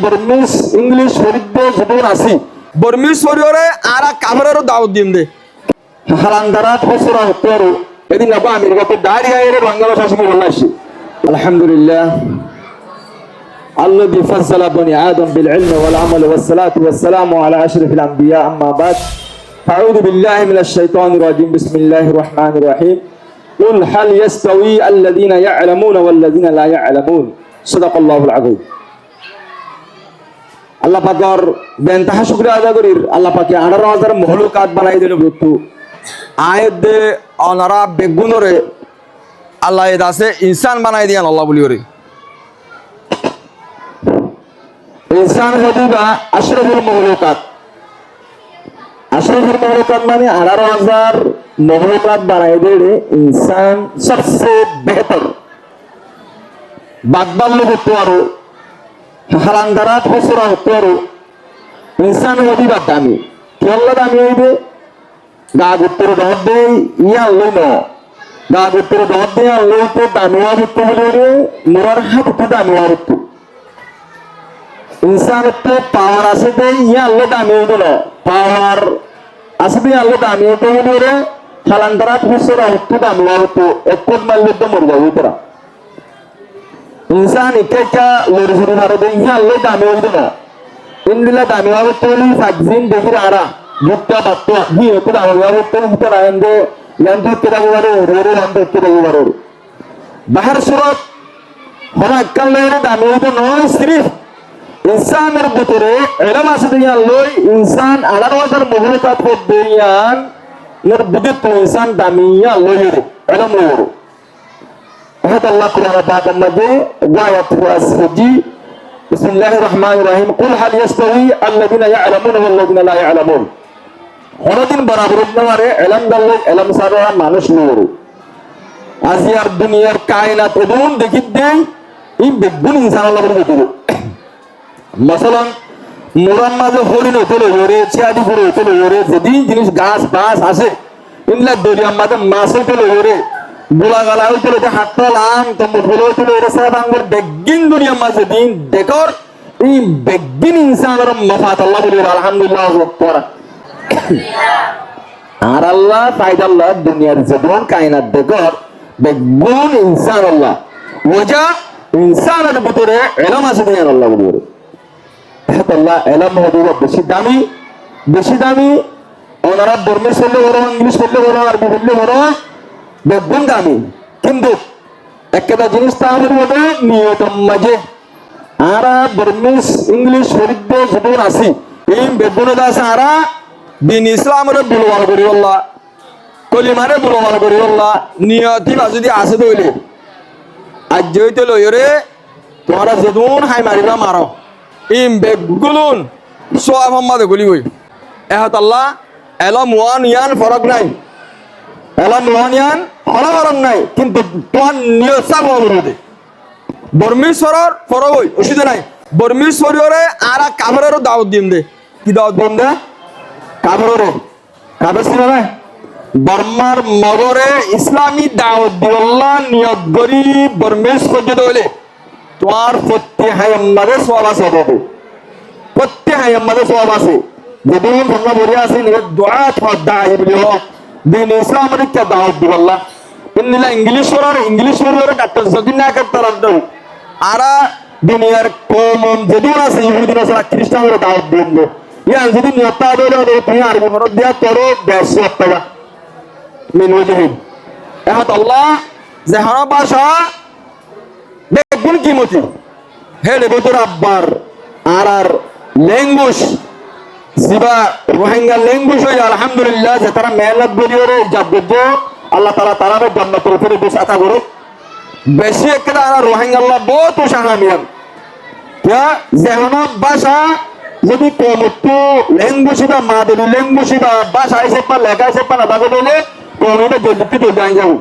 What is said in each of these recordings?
বর্মিস English শরীফে যখন আসি বর্মিস শরীরে আর কাভারেরও দাওয়াত দিম দে হালান্দারাত হসরা হতে আর এদিন আবার আমেরিকাতে দাঁড়িয়ে এর বাংলা ভাষা শিখে বলে আসি আলহামদুলিল্লাহ الذي فضل بني آدم بالعلم والعمل والصلاة والسلام على أشرف الأنبياء أما بعد أعوذ بالله من الشيطان الرجيم بسم الله الرحمن الرحيم قل هل يستوي الذين يعلمون والذين لا يعلمون صدق الله العظيم আল্লাহ পাকের বেনতাহা শুকরিয়া আদায় করি আল্লাহ পাকে 18000 মখলুকাত বানাই দিল বস্তু আয়াত দে অনারা বেগুনরে আল্লাহ এ দাসে ইনসান বানাই দিয়ান আল্লাহ বলি করে ইনসান হদিবা আশরাফুল মখলুকাত মানে 18000 মখলুকাত বানাই দিলে ইনসান সবচেয়ে বেহতর বাদবাল হতে পারো হালান্দারাত হসরা হতে পারো ইনসান হদিবা দামি কি আল্লাহ দামি হইবে গা গুত্তর দহদ দে ইয়া লই ন গা গুত্তর দহদ দে লই তো দামিয়া হতে বলে মোরার হাত তো দামিয়া হতে ইনসান তো পাওয়ার আছে দে ইয়া আল্লাহ দামি হইবে না পাওয়ার আছে দে আল্লাহ দামি হতে বলে হালান্দারাত হসরা হতে দামিয়া হতে একট মারলে তো মর যাবে তোরা ইনসান ইকেকা লরিজুরি মারে দে ইয়া আল্লাহ দামি হইবে না ইন্দিলা দামি হতে বলে ফাকজিন দেখির আরা Bukta batu ni itu dah baru tu kita ande yang tu kita baru ande kita baru. Bahar surat orang kalau dalam itu non sirif insan berbuture elam aslinya loy insan alar wajar muhlikat berian nerbudit tu insan daminya loy elam loy. Ayat Allah Quran pada majid ayat wasji Bismillahirrahmanirrahim. Qul hal yastawi alladhina ya'lamun wal ladhina la ya'lamun. কোনদিন বরাবর নারে এলাম দাল্লে এলাম সারা মানুষ নরু আজিয়ার দুনিয়ার কায়নাত এমন দেখি দেই এই বেগুন ইনসান আল্লাহ বলে দিল মাসালান মুরান মাঝে হরিণ হইতে লইরে চিয়াদি ফুল হইতে লইরে যেদিন জিনিস গাছ বাস আছে ইনলা দরিয়ার মাঝে মাছ হইতে লইরে গোলা গালা হইতে লইতে হাতল আম তম্বু ফুল হইতে লইরে সব আঙ্গুর বেগিন দুনিয়ার মাঝে দিন দেখর এই বেগিন ইনসানের মফাত আল্লাহ বলে আলহামদুলিল্লাহ ওয়া আর আল্লাহ ফায়দাল্লাহ দুনিয়ার জীবন কায়নাত দেখর বেগুন ইনসান আল্লাহ ওজা ইনসানের ভিতরে ইলম আছে দুনিয়ার আল্লাহ বলে আল্লাহ ইলম হবে বেশি দামি ওনারা বর্মিস বললে বড় ইংলিশ বললে বড় আরবি বললে বড় বেগুন দামি কিন্তু একটা জিনিস তাহলে বলে নিয়ত মাঝে আর বর্মিস ইংলিশ শরীফে যখন আসি এই বেগুন দাস আরা দিন ইসলামের বুলওয়াল করি আল্লাহ কলিমারে বুলওয়াল করি আল্লাহ নিয়তি বা যদি আসে তৈলে আজ জয়তে লইরে তোমরা যেদুন হাই মারিবা মারো ইম বেগুলুন সোয়াব হাম্মাদে গুলি গই এহত আল্লাহ এলম ওয়ান ইয়ান ফরক নাই এলম ওয়ান ইয়ান ফরক নাই কিন্তু তোমার নিয়ত সাব হবে বর্মিশ্বরর ফরক হই অসুবিধা নাই বর্মিশ্বরে আর কাভারেরও দাওয়াত দিম দে কি দাওয়াত দিম দে কাবরে কাবেছিল না বর্মার মগরে ইসলামী দাওয়াত দিল্লাহ নিয়ত করি বর্মেশ পর্যন্ত হইলে তোমার প্রত্যেহায়ম্মাদের সওয়াব আছে দেবে প্রত্যেহায়ম্মাদের সওয়াব আছে যেদিন তোমরা বলে আসি নিজের দোয়া তোমার দায় বলি হোক দিন ইসলামের একটা দাওয়াত দিল্লাহ ইন্দিলা ইংলিশ পড়ার ডাক্তার যদি না করতে রাখতেন আরা দুনিয়ার কমন যেদিন আছে ইহুদিন আছে খ্রিস্টানরা দাওয়াত দিন ইয়ান যদি নিয়তা দলে তুমি আরবি ফরক দিয়া তোরো 150 টাকা মিন ওয়াজহিন এহত আল্লাহ জাহানা ভাষা বেগুন কিমতি হেলে বতর আব্বার আর ল্যাঙ্গুয়েজ জিবা রোহিঙ্গা ল্যাঙ্গুয়েজ হই আলহামদুলিল্লাহ যে তারা মেহনত করিওরে জাবদ আল্লাহ তাআলা তারারে জান্নাতুল ফিরদৌস আতা করো বেশি একটা রোহিঙ্গা আল্লাহ বহুত শাহামিয়ান क्या জাহানা ভাষা যদি কমতো ল্যাঙ্গুয়েজ বা মাদুরি ল্যাঙ্গুয়েজ বা ভাষা এসে পা লেখা এসে পা না বাজে বলে কোনটা জলদি তো যাই যাও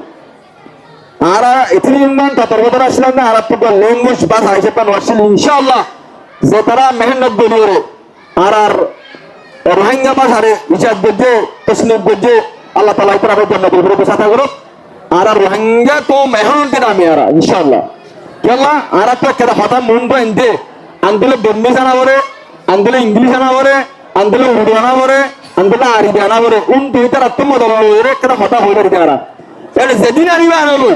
আর এথিন মান তারপর আসলাম না আর তো ল্যাঙ্গুয়েজ ভাষা এসে পা নরসিল ইনশাআল্লাহ যে তারা মেহনত করিও আর রোহিঙ্গা ভাষারে ইজাত করতে তসলিম করতে আল্লাহ তাআলা তারা জান্নাতুল ফিরদৌস আতা করো আর রোহিঙ্গা তো মেহনত নামে আর ইনশাআল্লাহ কেলা আর একটা কেদা হতা মুন বন্ধে আন্দোলন বন্দি জানা বলে, আন্দোলন ইংলিশ আনা বলে, আন্দোলন উর্দু আনা বলে, আন্দোলন আরবি আনা বলে, তুই তার আত্মমত একটা হতা হয়ে পারি তারা যেদিন আনিবা আনলো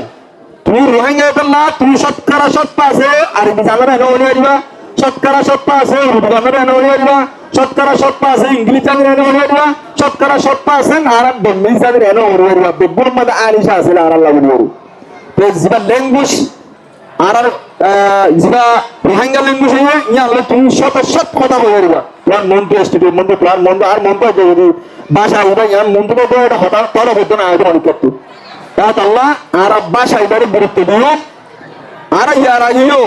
তুমি রোহিঙ্গা না তুমি শতকরা 70% আরবি জানার এনে বলে পারিবা, শতকরা 70% উর্দু জানার এনে বলে পারিবা, শতকরা 70% ইংলিশ জানার এনে বলে পারিবা, শতকরা 70% আরব বন্দি জানার এনে বলে পারিবা। বেগুন মধ্যে আনিশা আছে আর আল্লাহ বলবো যেটা ল্যাঙ্গুয়েজ আর যেটা রোহিঙ্গা ল্যাঙ্গুয়েজ হয়ে ইয়ালে তুমি শত কথা বলে পারিবা। তোমার মন তো স্টুডিও মন তো তোমার মন আর মন তো যদি ভাষা ওটা ইয়ার মন তো এটা হঠাৎ তলা হতো না আগে অনেক করতো তাহলে আল্লাহ আরব ভাষা এবারে গুরুত্ব দিও আর ইয়ারা ইও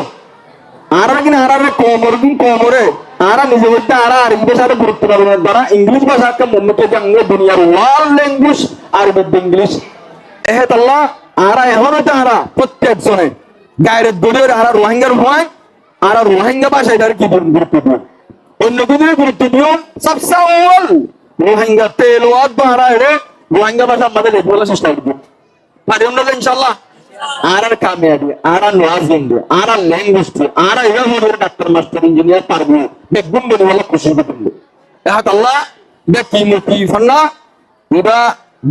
আর কিনা আর কমর দিন কমরে আর নিজে বলতে আর আরবি ভাষার গুরুত্ব দেওয়ার দ্বারা ইংলিশ ভাষাকে মন্নত জানলে দুনিয়ার ওয়ার্ল্ড ল্যাঙ্গুয়েজ আরবি ইংলিশ এহেত আল্লাহ আর এখন হইতে আর প্রত্যেকজনে গায়ের দলের আর রোহিঙ্গার ভয় আর রোহিঙ্গা ভাষা এটার কি গুরুত্ব দিও অন্য কোনো গুরুত্ব দিও সবসময় রোহিঙ্গা তেল ওয়াদ বাড়া এড়ে রোহিঙ্গা ভাষা আমাদের লেখবার চেষ্টা করবো পারি আমরা ইনশাআল্লাহ আর কামিয়াবি আর নওয়াজ দিন আর ল্যাঙ্গুয়েজ আর এরা হলো ডাক্তার মাস্টার ইঞ্জিনিয়ার পারবো বেগুন বলে বলে খুশি করবো এহাত আল্লাহ দেখি মুক্তি ফান্না এবা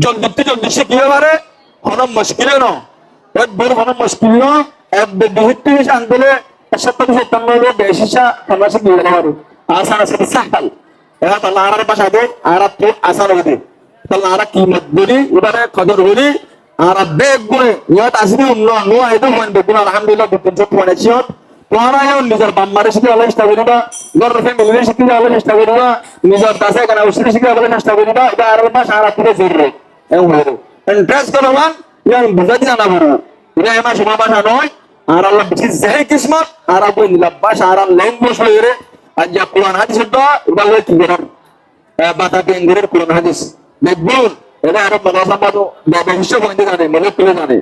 জলদি শিখিয়ে পারে হন মুশকিল ন এক বড় হন মুশকিল ন এক বেদহিত আন্দোলনে 77 বেশিসা ফান্নাসে দিয়ে পারে আসান আছে সাহাল এহাত আল্লাহ আর ভাষা দে আর তো আসান হতে তাহলে আর কি মত বলি এবারে কদর বলি আর বেগ গুণে ইয়াত আসবে নো আইতো মন বেগুন আলহামদুলিল্লাহ দুটো চোখ পড়েছি তোমরা ইও নিজের বাম্মারে শিখে আল্লাহ চেষ্টা করিবা গরর ফ্যামিলি শিখে আল্লাহ চেষ্টা করিবা নিজের দাসে কেন উসরি শিখে আল্লাহ চেষ্টা করিবা এটা আর ভাষা আর পুরো জরুরি এমন হলো ইন্টারেস্ট করো মান ইয়ার বুঝাই জানা বড় এটা এমা সময় ভাষা নয় আর আল্লাহ বিশেষ যেই কিসমত আর আপনি নিলাম ভাষা আর ল্যাঙ্গুয়েজ হয়ে আজ যা কোরআন হাদিস তো এটা হলো কি করার বাতা কেন্দ্রের কোরআন হাদিস দেখুন এটা আরব মাদ্রাসা পাতো ব্যবসা বন্ধ জানে মনে করে জানে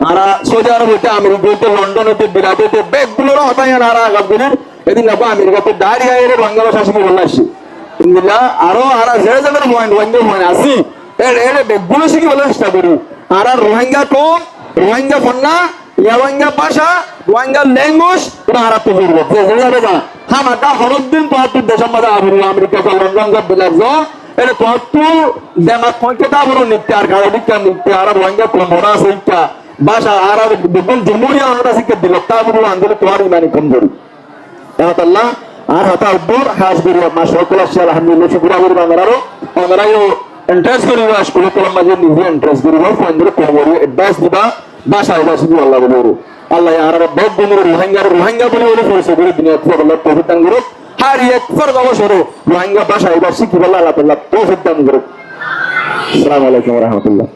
আর সৌদি আরব হইতে আমেরিকা হইতে লন্ডন হইতে বিরাট হইতে ব্যাগগুলোর হতাই আর আগামীদের এদিন না আমেরিকাতে দাঁড়িয়ে এর বাংলা ভাষা শিখে বলে আসছি ইন্দিলা আরো আর জেরে জেরে ময়ন আসি এর ব্যাগগুলো শিখে বলে চেষ্টা করি আর রোহিঙ্গা কম রোহিঙ্গা ফন্না রোহিঙ্গা ভাষা রোহিঙ্গা ল্যাঙ্গুয়েজ ওরা আর তো বলবো যাবে না হ্যাঁ মাটা হরদিন তো দেশের মধ্যে আমেরিকা লন্ডন বিলাস এটা তো দেমাক পয়টা বড় নিত্য আর গাড়ি নিত্য আর রোহিঙ্গা কোমরা শিক্ষা ভাষা আর বেগুন জমুরিয়া আমরা শিক্ষা দিল তা বড় আন্দোলন তোমার ইমানি কম করি আল্লাহ আর হতা উদ্দুর হাস করি মাশাআল্লাহ আলহামদুলিল্লাহ শুকর করি আমরাও ইন্টারেস্ট করি স্কুল কলম মাঝে নিজে ইন্টারেস্ট করি ফোন করে অ্যাডভাইস দিবা ভাষা শিখি আল্লাহ বলো আল্লাহ আর বেগুন রোহিঙ্গা বলে পরিচয় করে দুনিয়া আল্লাহ তৌফিক দান করুক আর একবার অবসরে রোহিঙ্গা ভাষা এবার শিখি বলে আল্লাহ তৌফিক দান করুক আসসালামু আলাইকুম ওয়া রাহমাতুল্লাহ